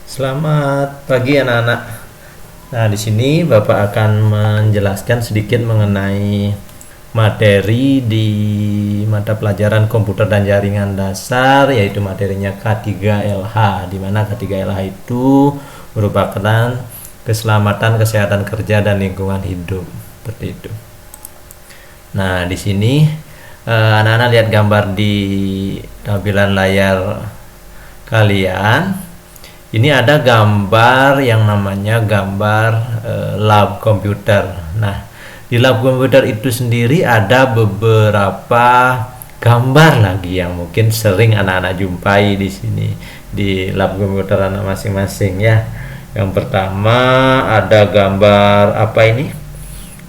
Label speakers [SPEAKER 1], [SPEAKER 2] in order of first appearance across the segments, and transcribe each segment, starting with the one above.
[SPEAKER 1] Selamat pagi anak-anak. Nah, di sini Bapak akan menjelaskan sedikit mengenai materi di mata pelajaran komputer dan jaringan dasar, yaitu materinya K3LH, di mana K3LH itu merupakan keselamatan, kesehatan kerja dan lingkungan hidup, seperti itu. Nah, di sini anak-anak lihat gambar di tampilan layar kalian. Ini ada gambar yang namanya gambar lab komputer. Nah, di lab komputer itu sendiri ada beberapa gambar lagi yang mungkin sering anak-anak jumpai di sini di lab komputer anak masing-masing ya. Yang pertama ada gambar apa ini?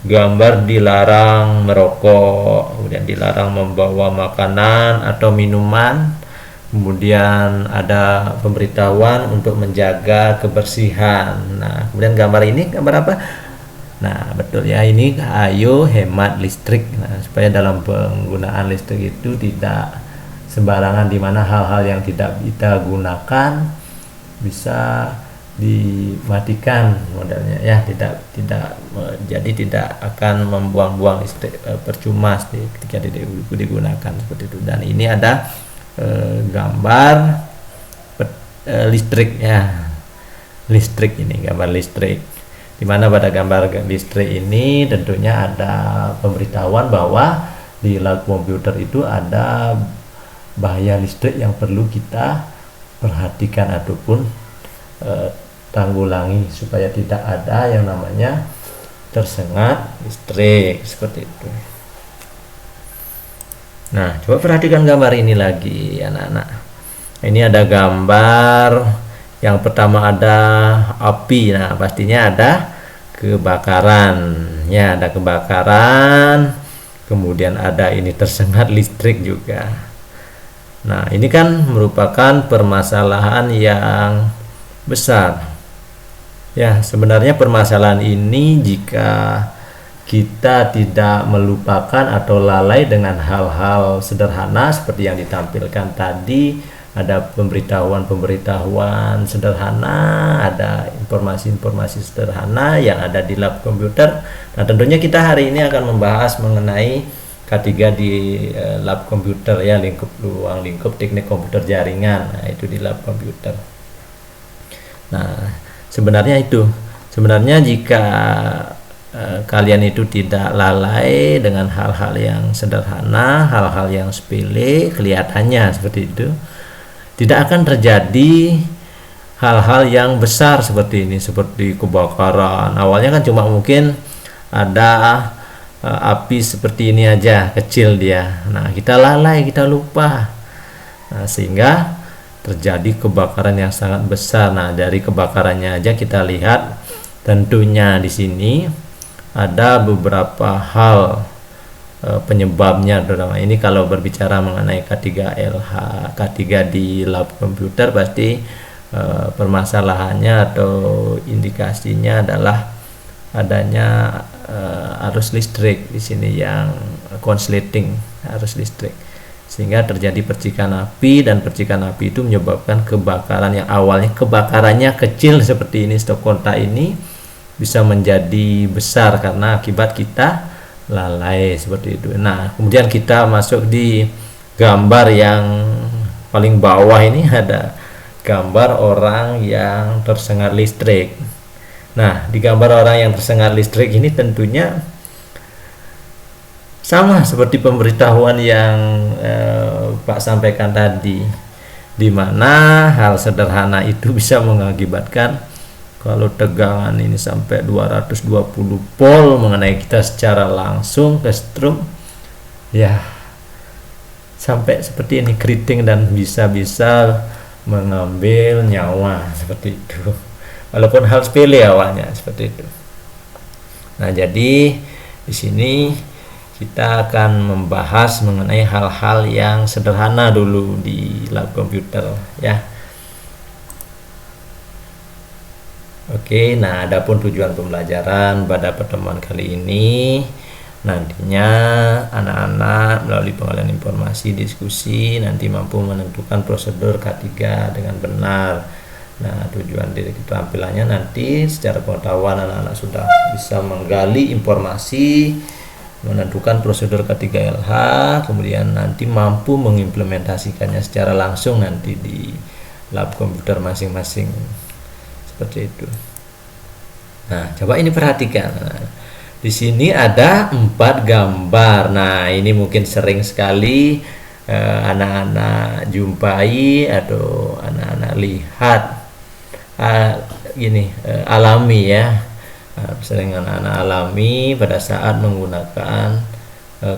[SPEAKER 1] Gambar dilarang merokok, kemudian dilarang membawa makanan atau minuman. Kemudian ada pemberitahuan untuk menjaga kebersihan. Nah, kemudian gambar ini gambar apa? Nah, betul ya, ini ayo hemat listrik. Nah, supaya dalam penggunaan listrik itu tidak sembarangan, di mana hal-hal yang tidak kita gunakan bisa dimatikan modelnya ya, jadi tidak akan membuang-buang listrik percuma ketika digunakan seperti itu. Dan ini ada gambar listrik ya, listrik ini gambar listrik, dimana pada gambar listrik ini tentunya ada pemberitahuan bahwa di lab komputer itu ada bahaya listrik yang perlu kita perhatikan ataupun tanggulangi supaya tidak ada yang namanya tersengat listrik seperti itu. Nah, coba perhatikan gambar ini lagi anak-anak. Ini ada gambar yang pertama ada api. Nah, pastinya ada kebakaran. Ya, ada kebakaran. Kemudian ada ini tersengat listrik juga. Nah, ini kan merupakan permasalahan yang besar. Ya, sebenarnya permasalahan ini jika kita tidak melupakan atau lalai dengan hal-hal sederhana seperti yang ditampilkan tadi, ada pemberitahuan sederhana, ada informasi-informasi sederhana yang ada di lab komputer. Nah, tentunya kita hari ini akan membahas mengenai K3 di lab komputer ya, ruang lingkup teknik komputer jaringan. Nah, itu di lab komputer. Nah, sebenarnya jika kalian itu tidak lalai dengan hal-hal yang sederhana, hal-hal yang sepele kelihatannya seperti itu, tidak akan terjadi hal-hal yang besar seperti ini, seperti kebakaran. Awalnya kan cuma mungkin ada api seperti ini aja, kecil dia. Nah, kita lalai, kita lupa. Nah, sehingga terjadi kebakaran yang sangat besar. Nah, dari kebakarannya aja kita lihat tentunya di sini ada beberapa hal penyebabnya, terutama ini kalau berbicara mengenai K3LH, K3 di lab komputer, pasti permasalahannya atau indikasinya adalah adanya arus listrik di sini yang konsleting arus listrik, sehingga terjadi percikan api, dan percikan api itu menyebabkan kebakaran yang awalnya kebakarannya kecil seperti ini, stop kontak ini bisa menjadi besar karena akibat kita lalai seperti itu. Nah, kemudian kita masuk di gambar yang paling bawah ini, ada gambar orang yang tersengat listrik. Nah, di gambar orang yang tersengat listrik ini tentunya sama seperti pemberitahuan yang Pak sampaikan tadi, di mana hal sederhana itu bisa mengakibatkan kalau tegangan ini sampai 220 volt mengenai kita secara langsung ke strum, ya sampai seperti ini keriting dan bisa mengambil nyawa seperti itu. Walaupun hal sepele awalnya seperti itu. Nah, jadi di sini kita akan membahas mengenai hal-hal yang sederhana dulu di lab komputer ya. Oke, nah adapun tujuan pembelajaran pada pertemuan kali ini, nantinya anak-anak melalui pengalihan informasi, diskusi nanti mampu menentukan prosedur K3 dengan benar. Nah, tujuan dari keterampilannya nanti secara pengetahuan anak-anak sudah bisa menggali informasi, menentukan prosedur K3LH, kemudian nanti mampu mengimplementasikannya secara langsung nanti di lab komputer masing-masing, seperti itu. Nah, coba ini perhatikan. Nah, di sini ada 4 gambar. Nah, ini mungkin sering sekali anak-anak jumpai atau anak-anak lihat alami ya. Sering anak-anak alami pada saat menggunakan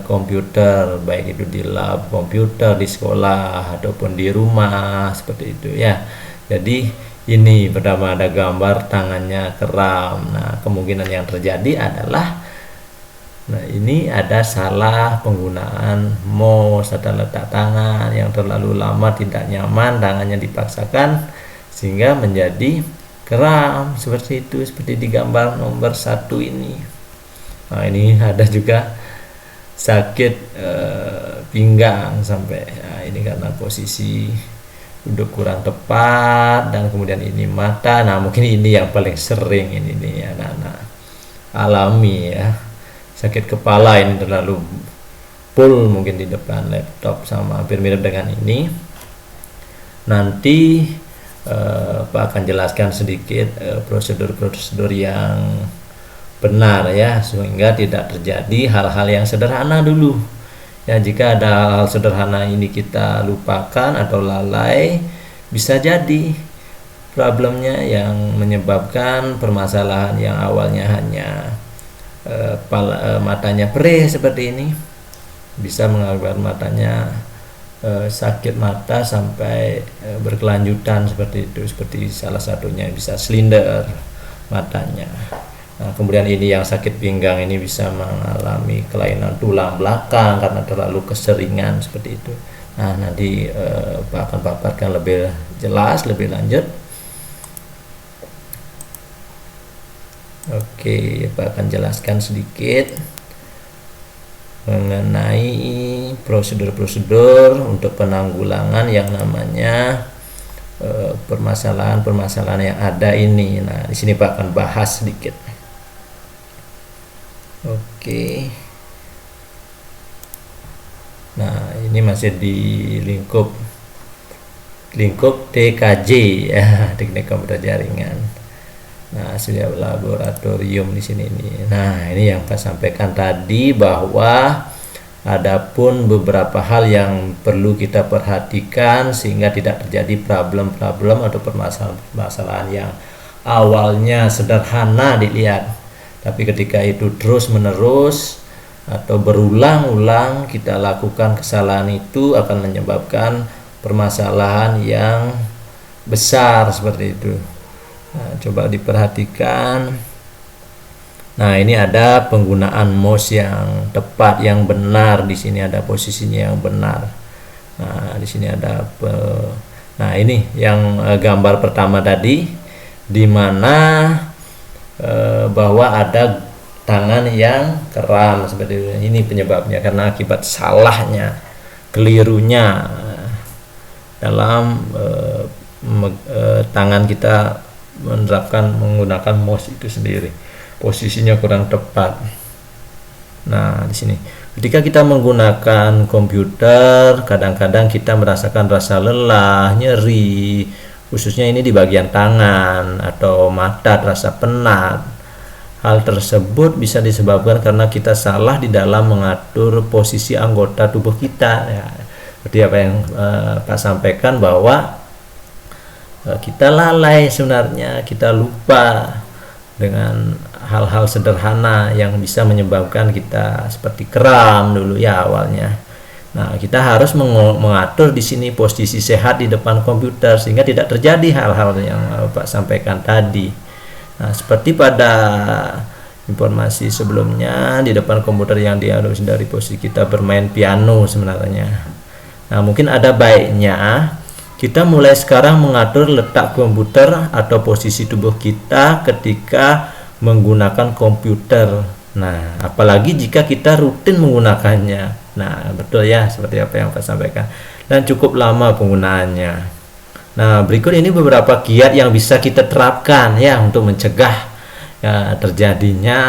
[SPEAKER 1] komputer, baik itu di lab komputer di sekolah ataupun di rumah, seperti itu ya. Jadi ini pertama ada gambar tangannya kram. Nah, kemungkinan yang terjadi adalah ini ada salah penggunaan mouse atau letak tangan yang terlalu lama, tidak nyaman, tangannya dipaksakan sehingga menjadi kram, seperti itu, seperti di gambar nomor 1 ini. Nah, ini ada juga sakit pinggang sampai, nah, ini karena posisi duduk kurang tepat, dan kemudian ini mata. Nah, mungkin ini yang paling sering ini nih anak-anak alami ya. Sakit kepala ini terlalu full mungkin di depan laptop, sama hampir mirip dengan ini. Nanti Pak akan jelaskan sedikit prosedur-prosedur yang benar ya, sehingga tidak terjadi hal-hal yang sederhana dulu ya. Jika ada hal sederhana ini kita lupakan atau lalai, bisa jadi problemnya yang menyebabkan permasalahan yang awalnya hanya matanya perih seperti ini bisa mengakibatkan matanya sakit mata sampai berkelanjutan, seperti itu. Seperti salah satunya bisa silinder matanya. Nah, kemudian ini yang sakit pinggang ini bisa mengalami kelainan tulang belakang karena terlalu keseringan, seperti itu. Nah, nanti Pak akan paparkan lebih jelas, lebih lanjut. Oke, Pak akan jelaskan sedikit mengenai prosedur-prosedur untuk penanggulangan yang namanya permasalahan-permasalahan yang ada ini. Nah, di sini Pak akan bahas sedikit. Oke. Nah, ini masih di lingkup TKJ ya, teknik komputer jaringan. Nah, sudah laboratorium di sini nih. Nah, ini yang Pak sampaikan tadi, bahwa adapun beberapa hal yang perlu kita perhatikan sehingga tidak terjadi problem-problem atau permasalahan yang awalnya sederhana dilihat, tapi ketika itu terus-menerus atau berulang-ulang kita lakukan kesalahan, itu akan menyebabkan permasalahan yang besar, seperti itu. Nah, coba diperhatikan. Nah, ini ada penggunaan mouse yang tepat, yang benar. Di sini ada posisinya yang benar. Nah, di sini ada nah, ini yang gambar pertama tadi, di mana bahwa ada tangan yang kram, seperti itu. Ini penyebabnya karena akibat salahnya, kelirunya dalam tangan kita menggunakan mouse itu sendiri, posisinya kurang tepat. Nah, di sini ketika kita menggunakan komputer, kadang-kadang kita merasakan rasa lelah, nyeri, khususnya ini di bagian tangan atau mata, terasa penat. Hal tersebut bisa disebabkan karena kita salah di dalam mengatur posisi anggota tubuh kita ya. Seperti apa yang Pak sampaikan, bahwa kita lalai, sebenarnya kita lupa dengan hal-hal sederhana yang bisa menyebabkan kita seperti kram dulu ya awalnya. Nah, kita harus mengatur di sini posisi sehat di depan komputer sehingga tidak terjadi hal-hal yang Pak sampaikan tadi. Nah, seperti pada informasi sebelumnya, di depan komputer yang diharus dari posisi kita bermain piano sebenarnya. Nah, mungkin ada baiknya kita mulai sekarang mengatur letak komputer atau posisi tubuh kita ketika menggunakan komputer. Nah, apalagi jika kita rutin menggunakannya. Nah, betul ya, seperti apa yang Pak sampaikan. Dan cukup lama penggunaannya. Nah, berikut ini beberapa kiat yang bisa kita terapkan ya untuk mencegah ya, terjadinya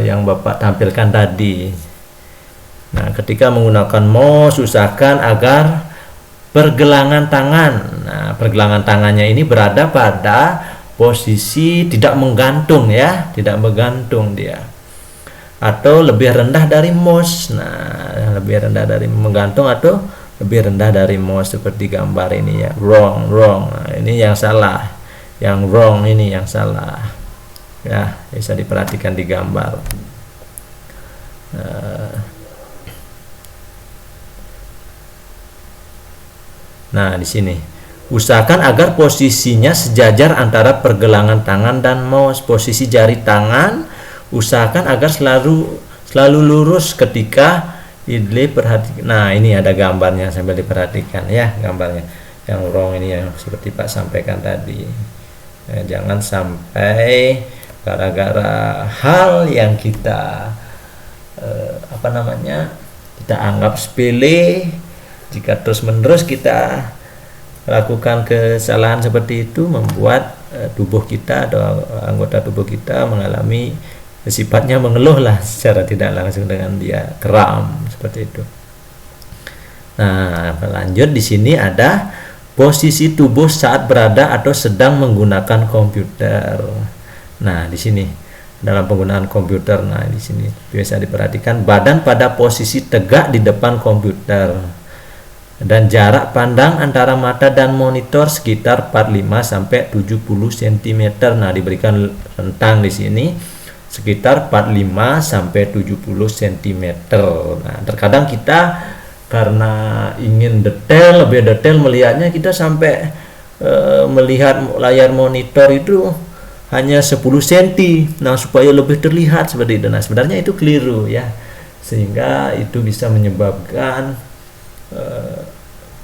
[SPEAKER 1] yang Bapak tampilkan tadi. Nah, ketika menggunakan mouse, usahakan agar pergelangan tangan, nah pergelangan tangannya ini berada pada posisi tidak menggantung ya, tidak menggantung dia, atau lebih rendah dari mouse. Nah, lebih rendah dari menggantung atau lebih rendah dari mouse seperti gambar ini ya. Wrong. Nah, ini yang salah. Yang wrong ini yang salah. Ya, bisa diperhatikan di gambar. Nah, di sini usahakan agar posisinya sejajar antara pergelangan tangan dan mouse. Posisi jari tangan usahakan agar selalu lurus ketika perhatikan. Nah, ini ada gambarnya sambil diperhatikan ya, gambarnya. Yang wrong ini yang seperti Pak sampaikan tadi. Jangan sampai gara-gara hal yang kita kita anggap sepele, jika terus-menerus kita lakukan kesalahan seperti itu, membuat tubuh kita atau anggota tubuh kita mengalami sifatnya mengeluh lah secara tidak langsung dengan dia kram seperti itu. Nah, lanjut di sini ada posisi tubuh saat berada atau sedang menggunakan komputer. Nah, di sini dalam penggunaan komputer, nah di sini biasa diperhatikan badan pada posisi tegak di depan komputer dan jarak pandang antara mata dan monitor sekitar 45 sampai 70 cm. Nah, diberikan rentang di sini sekitar 45 sampai 70 cm. Nah, terkadang kita karena ingin lebih detail melihatnya, kita sampai melihat layar monitor itu hanya 10 cm. Nah, supaya lebih terlihat seperti itu. Nah, sebenarnya itu keliru ya. Sehingga itu bisa menyebabkan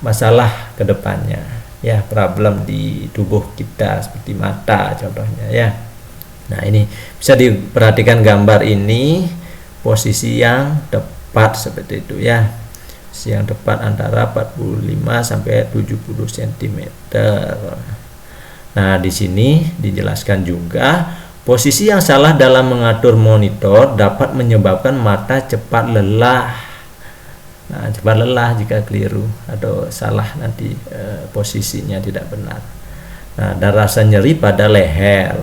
[SPEAKER 1] masalah ke depannya ya, problem di tubuh kita seperti mata contohnya ya. Nah, ini bisa diperhatikan gambar ini, posisi yang tepat seperti itu ya. Posisi yang tepat antara 45 sampai 70 cm. Nah, di sini dijelaskan juga posisi yang salah dalam mengatur monitor dapat menyebabkan mata cepat lelah. Nah, cepat lelah jika keliru atau salah nanti posisinya tidak benar. Nah, dan rasa nyeri pada leher.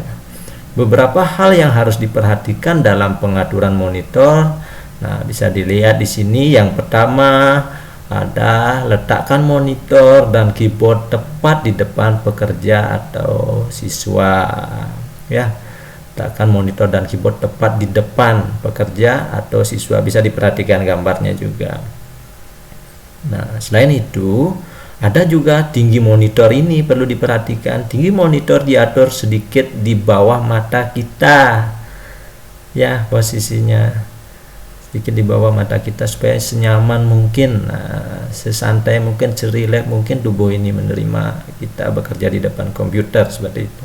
[SPEAKER 1] Beberapa hal yang harus diperhatikan dalam pengaturan monitor. Nah, bisa dilihat di sini. Yang pertama ada letakkan monitor dan keyboard tepat di depan pekerja atau siswa. Ya, letakkan monitor dan keyboard tepat di depan pekerja atau siswa. Bisa diperhatikan gambarnya juga. Nah, selain itu ada juga tinggi monitor, ini perlu diperhatikan. Tinggi monitor diatur sedikit di bawah mata kita ya, posisinya sedikit di bawah mata kita supaya senyaman mungkin, sesantai mungkin, serileks mungkin tubuh ini menerima kita bekerja di depan komputer seperti itu.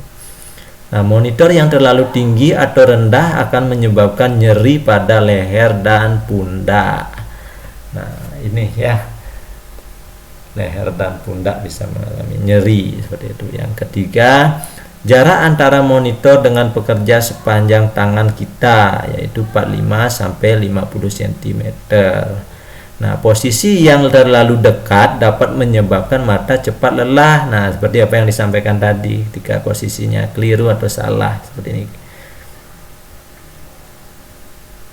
[SPEAKER 1] Nah, monitor yang terlalu tinggi atau rendah akan menyebabkan nyeri pada leher dan pundak. Nah, ini ya, leher dan pundak bisa mengalami nyeri seperti itu. Yang ketiga, jarak antara monitor dengan pekerja sepanjang tangan kita, yaitu 45 sampai 50 cm. Nah, posisi yang terlalu dekat dapat menyebabkan mata cepat lelah. Nah, seperti apa yang disampaikan tadi, ketika posisinya keliru atau salah seperti ini.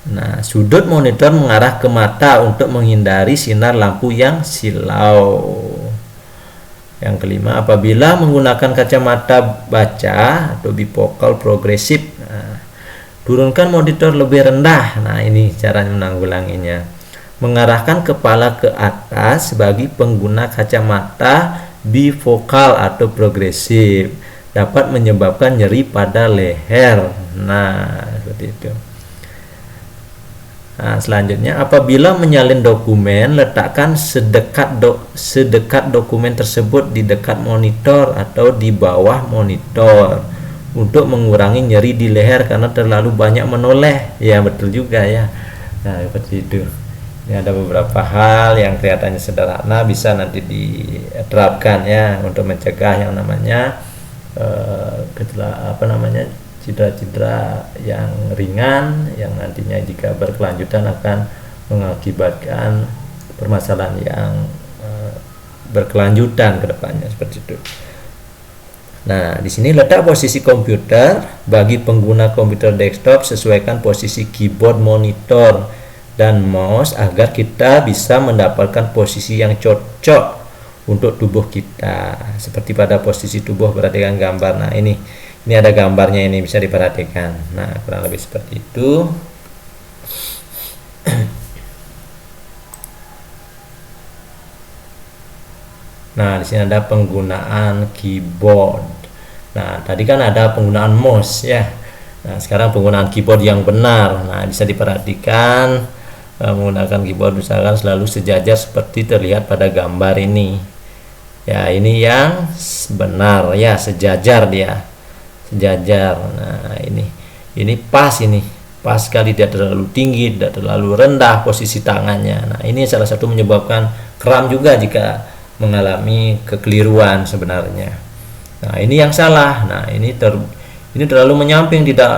[SPEAKER 1] Nah, sudut monitor mengarah ke mata untuk menghindari sinar lampu yang silau. Yang kelima, apabila menggunakan kacamata baca atau bifocal progresif, turunkan monitor lebih rendah. Nah, ini cara menanggulanginya. Mengarahkan kepala ke atas bagi pengguna kacamata bifocal atau progresif dapat menyebabkan nyeri pada leher. Nah, seperti itu. Nah, selanjutnya, apabila menyalin dokumen, letakkan sedekat dokumen tersebut di dekat monitor atau di bawah monitor untuk mengurangi nyeri di leher karena terlalu banyak menoleh. Ya, betul juga ya. Nah, seperti itu. Ini ada beberapa hal yang kelihatannya sederhana bisa nanti diterapkan ya untuk mencegah yang namanya cedera-cedera yang ringan yang nantinya jika berkelanjutan akan mengakibatkan permasalahan yang berkelanjutan ke depannya seperti itu. Nah, di sini letak posisi komputer bagi pengguna komputer desktop, sesuaikan posisi keyboard, monitor, dan mouse agar kita bisa mendapatkan posisi yang cocok untuk tubuh kita. Seperti pada posisi tubuh, perhatikan gambar. Nah, ini ada gambarnya, ini bisa diperhatikan. Nah, kurang lebih seperti itu. Nah, di sini ada penggunaan keyboard. Nah, tadi kan ada penggunaan mouse ya. Nah, sekarang penggunaan keyboard yang benar. Nah, bisa diperhatikan menggunakan keyboard misalkan selalu sejajar seperti terlihat pada gambar ini. Ya, ini yang benar ya, sejajar dia. Sejajar. Nah, ini pas sekali, tidak terlalu tinggi, tidak terlalu rendah posisi tangannya. Nah, ini salah satu menyebabkan kram juga jika mengalami kekeliruan sebenarnya. Nah, ini yang salah. Nah, ini terlalu menyamping, tidak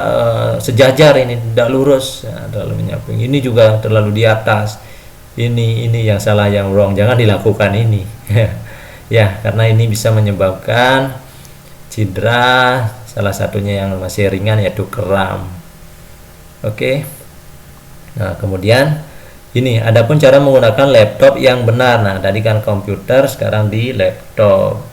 [SPEAKER 1] sejajar, ini tidak lurus, ya, terlalu menyamping. Ini juga terlalu di atas. Ini yang salah, yang wrong. Jangan dilakukan ini. Ya, karena ini bisa menyebabkan cedera, salah satunya yang masih ringan yaitu kram. Oke. Nah, kemudian ini adapun cara menggunakan laptop yang benar. Nah, tadi kan komputer, sekarang di laptop.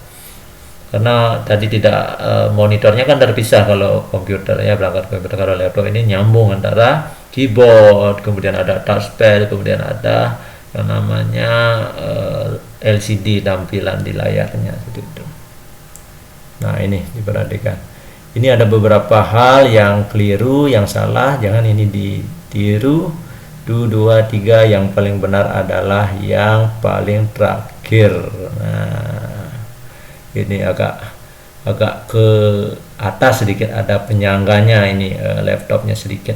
[SPEAKER 1] Karena tadi tidak monitornya kan terpisah kalau komputer ya, perangkat komputer. Kalau laptop ini nyambung antara keyboard, kemudian ada touchpad, kemudian ada yang namanya LCD tampilan di layarnya seperti itu. Nah, ini diperhatikan. Ini ada beberapa hal yang keliru, yang salah, jangan ini ditiru. 2, 3, yang paling benar adalah yang paling terakhir. Nah, ini agak ke atas sedikit, ada penyangganya ini laptopnya sedikit,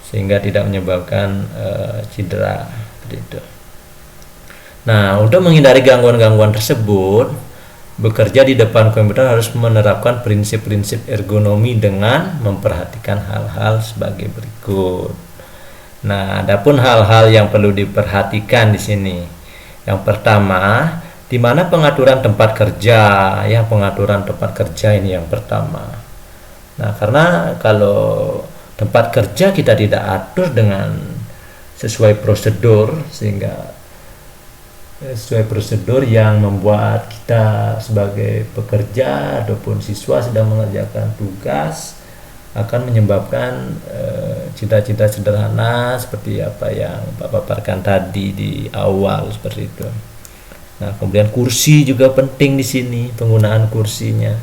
[SPEAKER 1] sehingga tidak menyebabkan cedera seperti itu. Nah, untuk menghindari gangguan-gangguan tersebut, bekerja di depan komputer harus menerapkan prinsip-prinsip ergonomi dengan memperhatikan hal-hal sebagai berikut. Nah, adapun hal-hal yang perlu diperhatikan di sini. Yang pertama, di mana pengaturan tempat kerja, ya, pengaturan tempat kerja ini yang pertama. Nah, karena kalau tempat kerja kita tidak atur dengan sesuai prosedur, sehingga sesuai prosedur yang membuat kita sebagai pekerja ataupun siswa sedang mengerjakan tugas, akan menyebabkan cita-cita sederhana seperti apa yang Pak paparkan tadi di awal seperti itu. Nah, kemudian kursi juga penting di sini, penggunaan kursinya.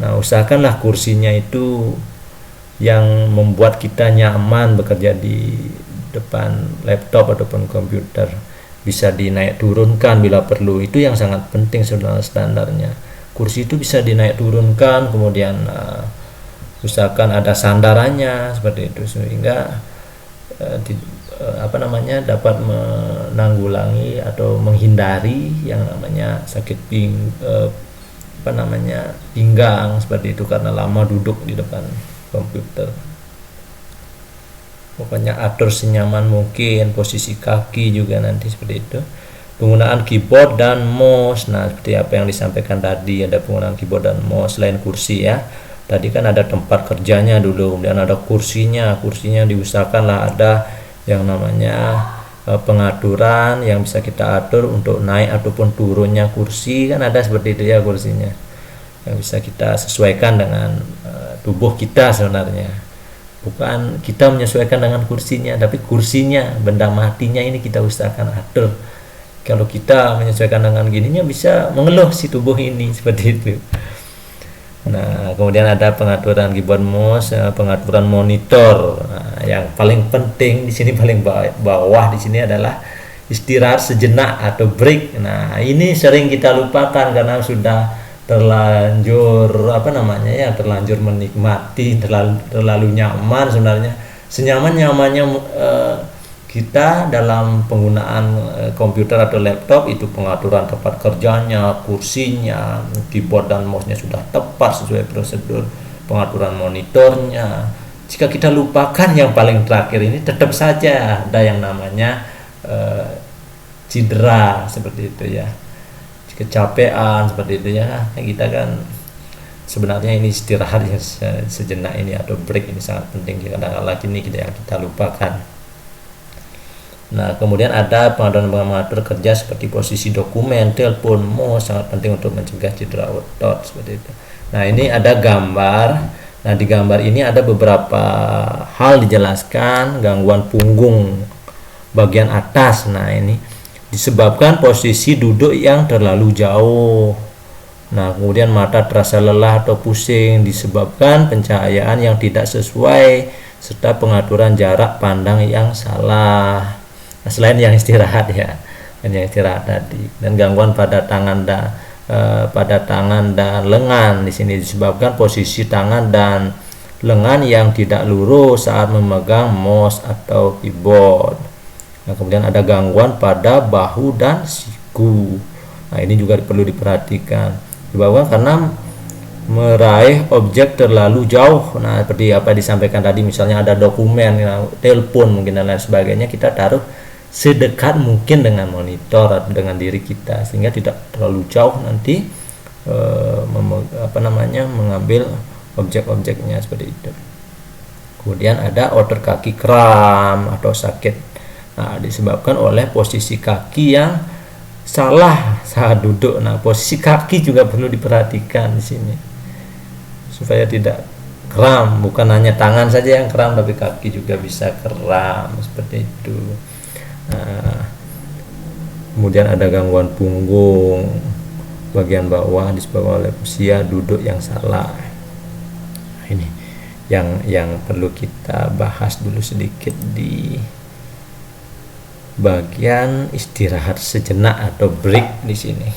[SPEAKER 1] Nah, usahakanlah kursinya itu yang membuat kita nyaman bekerja di depan laptop ataupun komputer. Bisa dinaik turunkan bila perlu, itu yang sangat penting standarnya. Kursi itu bisa dinaik turunkan, kemudian usahakan ada sandarannya seperti itu, sehingga dapat menanggulangi atau menghindari yang namanya sakit pinggang seperti itu karena lama duduk di depan komputer. Pokoknya atur senyaman mungkin, posisi kaki juga nanti seperti itu. Penggunaan keyboard dan mouse. Nah, seperti apa yang disampaikan tadi, ada penggunaan keyboard dan mouse selain kursi ya. Tadi kan ada tempat kerjanya dulu, kemudian ada kursinya diusahakanlah ada yang namanya pengaturan yang bisa kita atur untuk naik ataupun turunnya kursi, kan ada seperti itu ya kursinya, yang bisa kita sesuaikan dengan tubuh kita sebenarnya. Bukan kita menyesuaikan dengan kursinya, tapi kursinya, benda matinya ini kita usahakan atur. Kalau kita menyesuaikan dengan gininya bisa mengeluh si tubuh ini seperti itu. Nah, kemudian ada pengaturan keyboard mouse, pengaturan monitor. Nah, yang paling penting di sini, paling bawah di sini adalah istirahat sejenak atau break. Nah, ini sering kita lupakan karena sudah terlanjur terlanjur menikmati, terlalu nyaman sebenarnya. Senyaman-nyamannya kita dalam penggunaan komputer atau laptop itu pengaturan tempat kerjanya, kursinya, keyboard dan mouse-nya sudah tepat sesuai prosedur, pengaturan monitornya. Jika kita lupakan yang paling terakhir ini, tetap saja ada yang namanya cedera seperti itu ya, kecapean seperti itu ya. Kita kan sebenarnya ini istirahat yang sejenak ini atau break ini sangat penting, kadang-kadang ini kita lupakan. Nah, kemudian ada pengatur kerja seperti posisi dokumen, telepon, mouse, sangat penting untuk mencegah cedera otot seperti itu. Nah, ini ada gambar. Nah, di gambar ini ada beberapa hal dijelaskan. Gangguan punggung bagian atas. Nah, ini disebabkan posisi duduk yang terlalu jauh. Nah, kemudian mata terasa lelah atau pusing disebabkan pencahayaan yang tidak sesuai serta pengaturan jarak pandang yang salah. Nah, selain yang istirahat ya, yang istirahat tadi, dan gangguan pada tangan dan lengan di sini disebabkan posisi tangan dan lengan yang tidak lurus saat memegang mouse atau keyboard. Nah, kemudian ada gangguan pada bahu dan siku. Nah, ini juga perlu diperhatikan. Disebabkan karena meraih objek terlalu jauh. Nah, seperti apa disampaikan tadi, misalnya ada dokumen, telepon mungkin dan lain sebagainya, kita taruh sedekat mungkin dengan monitor atau dengan diri kita sehingga tidak terlalu jauh nanti mengambil objek-objeknya seperti itu. Kemudian ada otot kaki kram atau sakit. Nah, disebabkan oleh posisi kaki yang salah saat duduk. Nah, posisi kaki juga perlu diperhatikan di sini supaya tidak kram. Bukan hanya tangan saja yang kram, tapi kaki juga bisa kram seperti itu. Nah, kemudian ada gangguan punggung bagian bawah disebabkan oleh usia duduk yang salah. Nah, ini yang perlu kita bahas dulu sedikit di bagian istirahat sejenak atau break di sini.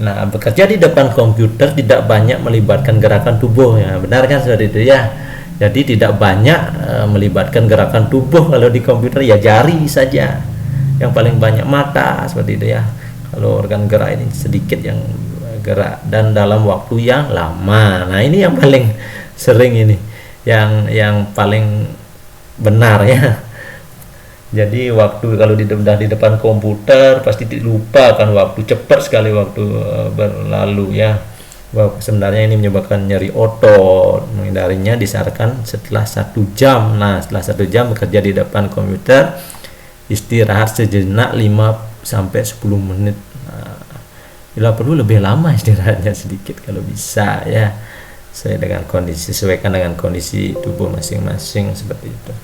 [SPEAKER 1] Nah, bekerja di depan komputer tidak banyak melibatkan gerakan tubuh ya, benar kan seperti itu ya. Jadi tidak banyak melibatkan gerakan tubuh kalau di komputer, ya jari saja yang paling banyak, mata seperti itu ya. Kalau organ gerak ini sedikit yang gerak dan dalam waktu yang lama. Nah, ini yang paling sering ini, yang paling benar ya. Jadi waktu kalau di depan komputer pasti lupa kan waktu, cepat sekali waktu berlalu ya. Sebenarnya ini menyebabkan nyeri otot. Menghindarinya disarankan setelah 1 jam. Nah, setelah 1 jam bekerja di depan komputer, istirahat sejenak 5-10 menit. Nah, bila perlu lebih lama istirahatnya sedikit kalau bisa ya. Sesuaikan dengan kondisi tubuh masing-masing seperti itu.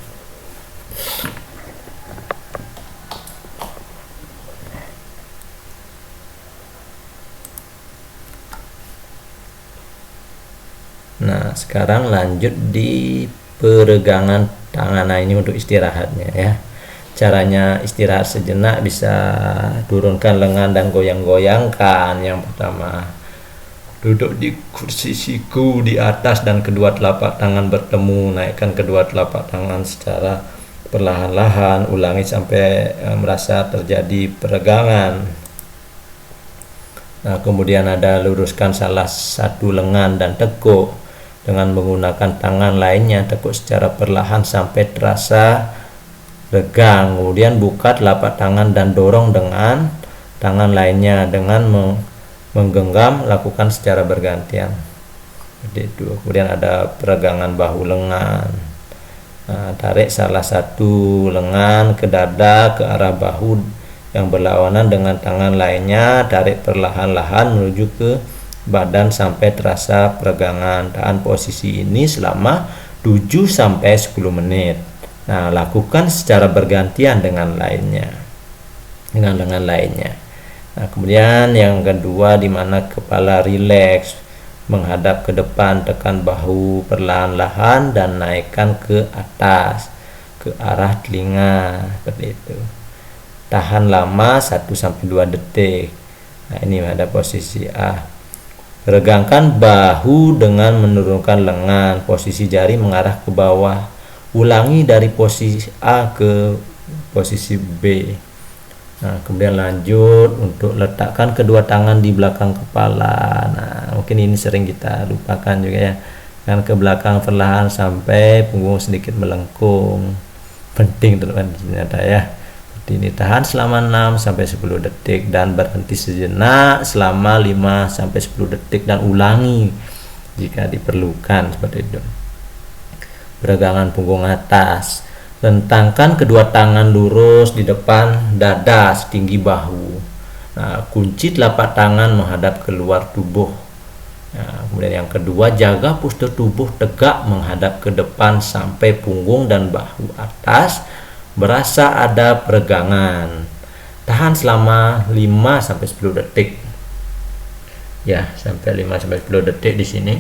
[SPEAKER 1] Nah, sekarang lanjut di peregangan tangan. Nah, ini untuk istirahatnya ya. Caranya istirahat sejenak, bisa turunkan lengan dan goyang-goyangkan. Yang pertama, duduk di kursi siku di atas dan kedua telapak tangan bertemu. Naikkan kedua telapak tangan secara perlahan-lahan. Ulangi sampai merasa terjadi peregangan. Nah, kemudian ada luruskan salah satu lengan dan tekuk dengan menggunakan tangan lainnya. Tekuk secara perlahan sampai terasa regang. Kemudian buka telapak tangan dan dorong dengan tangan lainnya dengan menggenggam, lakukan secara bergantian seperti itu. Kemudian ada peregangan bahu lengan. Nah, tarik salah satu lengan ke dada ke arah bahu yang berlawanan dengan tangan lainnya. Tarik perlahan-lahan menuju ke badan sampai terasa peregangan. Tahan posisi ini selama 7-10 menit. Nah, lakukan secara bergantian dengan lengan lainnya. Nah, kemudian yang kedua, di mana kepala rileks, menghadap ke depan, tekan bahu perlahan-lahan dan naikkan ke atas ke arah telinga seperti itu. Tahan lama 1-2 detik. Nah, ini ada posisi A. Regangkan bahu dengan menurunkan lengan, posisi jari mengarah ke bawah. Ulangi dari posisi A ke posisi B. Nah, kemudian lanjut untuk letakkan kedua tangan di belakang kepala. Nah, mungkin ini sering kita lupakan juga ya. Kan ke belakang perlahan sampai punggung sedikit melengkung. Penting teman-teman ternyata ya. Seperti ini, tahan selama 6 sampai 10 detik dan berhenti sejenak selama 5 sampai 10 detik dan ulangi jika diperlukan seperti itu. Peregangan punggung atas. Rentangkan kedua tangan lurus di depan dada setinggi bahu. Nah, kunci telapak tangan menghadap keluar tubuh. Nah, kemudian yang kedua, jaga postur tubuh tegak menghadap ke depan sampai punggung dan bahu atas berasa ada peregangan. Tahan selama 5 sampai 10 detik. Ya, sampai 5 sampai 10 detik di sini.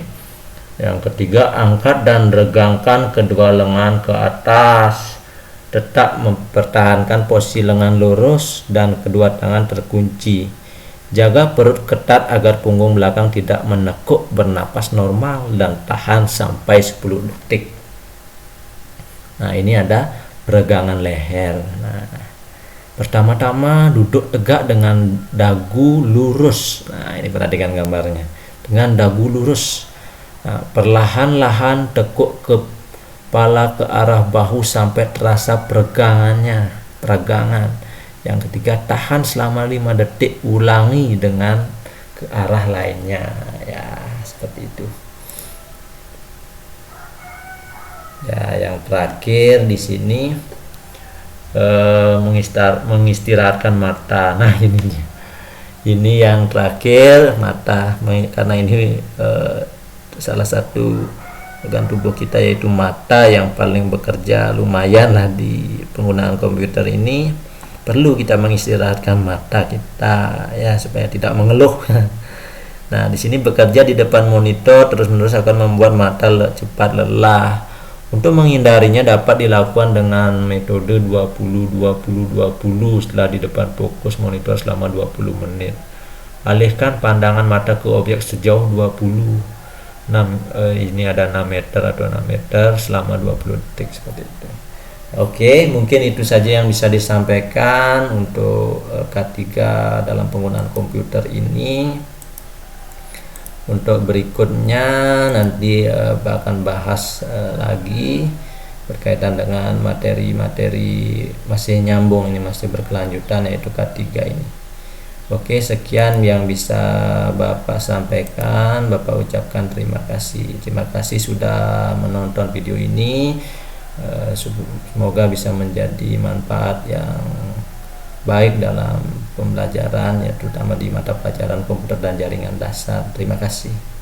[SPEAKER 1] Yang ketiga, angkat dan regangkan kedua lengan ke atas. Tetap mempertahankan posisi lengan lurus dan kedua tangan terkunci. Jaga perut ketat agar punggung belakang tidak menekuk, bernapas normal dan tahan sampai 10 detik. Nah, ini ada peregangan leher. Nah, pertama-tama duduk tegak dengan dagu lurus. Nah, ini perhatikan gambarnya. Dengan dagu lurus. Nah, perlahan-lahan tekuk kepala ke arah bahu sampai terasa peregangan. Yang ketiga, tahan selama 5 detik, ulangi dengan ke arah lainnya. Ya, seperti itu. Ya, yang terakhir di sini mengistirahatkan mata. Nah, ini yang terakhir, mata, karena ini salah satu organ tubuh kita yaitu mata yang paling bekerja lumayan lah di penggunaan komputer ini. Perlu kita mengistirahatkan mata kita ya supaya tidak mengeluh. Nah, di sini bekerja di depan monitor terus-menerus akan membuat mata cepat lelah. Untuk menghindarinya dapat dilakukan dengan metode 20-20-20 setelah di depan fokus monitor selama 20 menit. Alihkan pandangan mata ke objek sejauh 6, ini ada 6 meter atau 6 meter selama 20 detik seperti itu. Oke, mungkin itu saja yang bisa disampaikan untuk K3 dalam penggunaan komputer ini. Untuk berikutnya nanti akan bahas lagi berkaitan dengan materi-materi masih nyambung, ini masih berkelanjutan, yaitu K3 ini. Oke, sekian yang bisa Bapak sampaikan. Bapak ucapkan terima kasih. Terima kasih sudah menonton video ini. Semoga bisa menjadi manfaat yang baik dalam pembelajaran, ya terutama di mata pelajaran komputer dan jaringan dasar. Terima kasih.